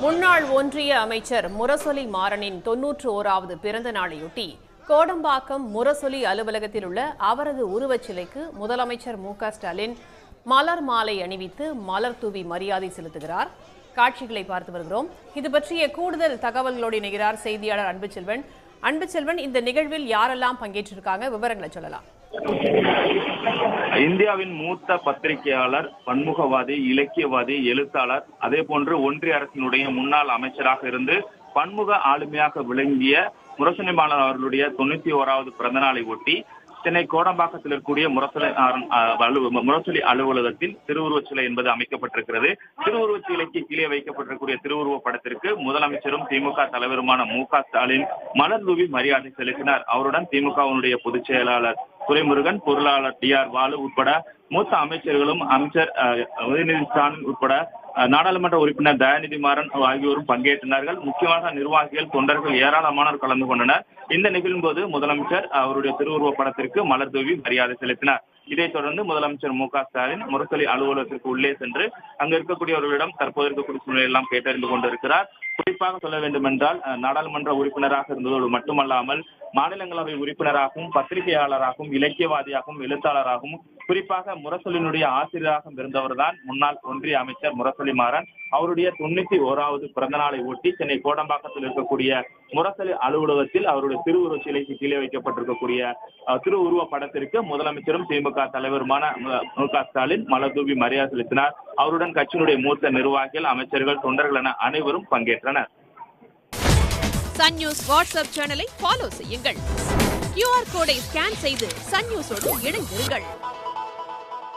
முன்னாள் ஒன்றிய அமைச்சர் முரசொலி மாறனின் 91வது பிறந்த நாளையொட்டி கோடம்பாக்கம் முரசொலி அலுவலகத்தில் உள்ள அவரது உருவச்சிலைக்கு முதலமைச்சர் மு.க.ஸ்டாலின் மலர் மாலை அணிவித்து மலர் தூவி மரியாதை செலுத்துகிறார். காட்சிகளை பார்த்து வருகிறோம். இது பற்றிய கூடுதல் தகவல்களோடு இணைகிறார் செய்தியாளர் அன்புச்செல்வன். அன்புச்செல்வன், இந்த நிகழ்வில் யாரெல்லாம் பங்கேற்றிருக்காங்க, விவரங்களை சொல்லலாம். இந்தியாவின் மூத்த பத்திரிகையாளர், பன்முகவாதி, இலக்கியவாதி, எழுத்தாளர், அதே போன்று ஒன்றிய அரசினுடைய முன்னாள் அமைச்சராக இருந்து பன்முக ஆளுமையாக விளங்கிய முரசொலி மாறன் அவர்களுடைய 91வது பிறந்த நாளை ஒட்டி சென்னை கோடம்பாக்கத்தில் இருக்கக்கூடிய முரசொலி அலுவலகத்தில் திருவுருவச் சிலை என்பது அமைக்கப்பட்டிருக்கிறது. திருவுருவச் சிலைக்கு கீழே வைக்கப்பட்டிருக்கக்கூடிய திருவுருவ படத்திற்கு முதலமைச்சரும் திமுக தலைவருமான மு.க.ஸ்டாலின் மலர் தூவி மரியாதை செலுத்தினார். அவருடன் திமுகவினுடைய பொதுச் செயலாளர் துரைமுருகன், பொருளாளர் டி.ஆர். பாலு உட்பட மூத்த அமைச்சர்களும், அமைச்சர் உதயநிதி ஸ்டாலின் உட்பட நாடாளுமன்ற உறுப்பினர் தயாநிதி மாறன் ஆகியோரும் பங்கேற்றனர். முக்கியமாக நிர்வாகிகள், தொண்டர்கள் ஏராளமானோர் கலந்து கொண்டனர். இந்த நிகழ்வின் போது முதலமைச்சர் அவருடைய திருவுருவ படத்திற்கு மலர் தூவி மரியாதை செலுத்தினார். இதைத் தொடர்ந்து முதலமைச்சர் மு.க.ஸ்டாலின் முரசொலி அலுவலகத்திற்கு உள்ளே சென்று அங்கு இருக்கக்கூடியவர்களிடம் தற்போது இருக்கக்கூடிய சூழ்நிலையெல்லாம் கேட்டறிந்து கொண்டிருக்கிறார். குறிப்பாக சொல்ல வேண்டும் என்றால், நாடாளுமன்ற உறுப்பினராக இருந்ததோடு மட்டுமல்லாமல் மாநிலங்களவை உறுப்பினராகவும், பத்திரிகையாளராகவும், இலக்கியவாதியாகவும், எழுத்தாளராகவும், குறிப்பாக முரசொலியினுடைய ஆசிரியராகவும் இருந்தவர்தான் முன்னாள் ஒன்றிய அமைச்சர் முரசொலி மாறன். அவருடைய 91வது பிறந்த நாளை ஒட்டி சென்னை கோடம்பாக்கத்தில் இருக்கக்கூடிய முரசொலி அலுவலகத்தில் அவருடைய திருவுருவ சிலைக்கு கீழே வைக்கப்பட்டிருக்கக்கூடிய திருவுருவ படத்திற்கு முதலமைச்சரும் திமுக தலைவருமான மு.க.ஸ்டாலின் மலர் தூவி மரியாதை செலுத்தினார். அவருடன் கட்சியினுடைய மூத்த நிர்வாகிகள், அமைச்சர்கள், தொண்டர்கள் என அனைவரும் பங்கேற்றனர். சன் நியூஸ் வாட்ஸ்அப் சேனலை ஃபாலோ செய்யுங்கள். QR கோடை ஸ்கேன் செய்து சன் நியூஸோடு இணைந்திருங்கள்.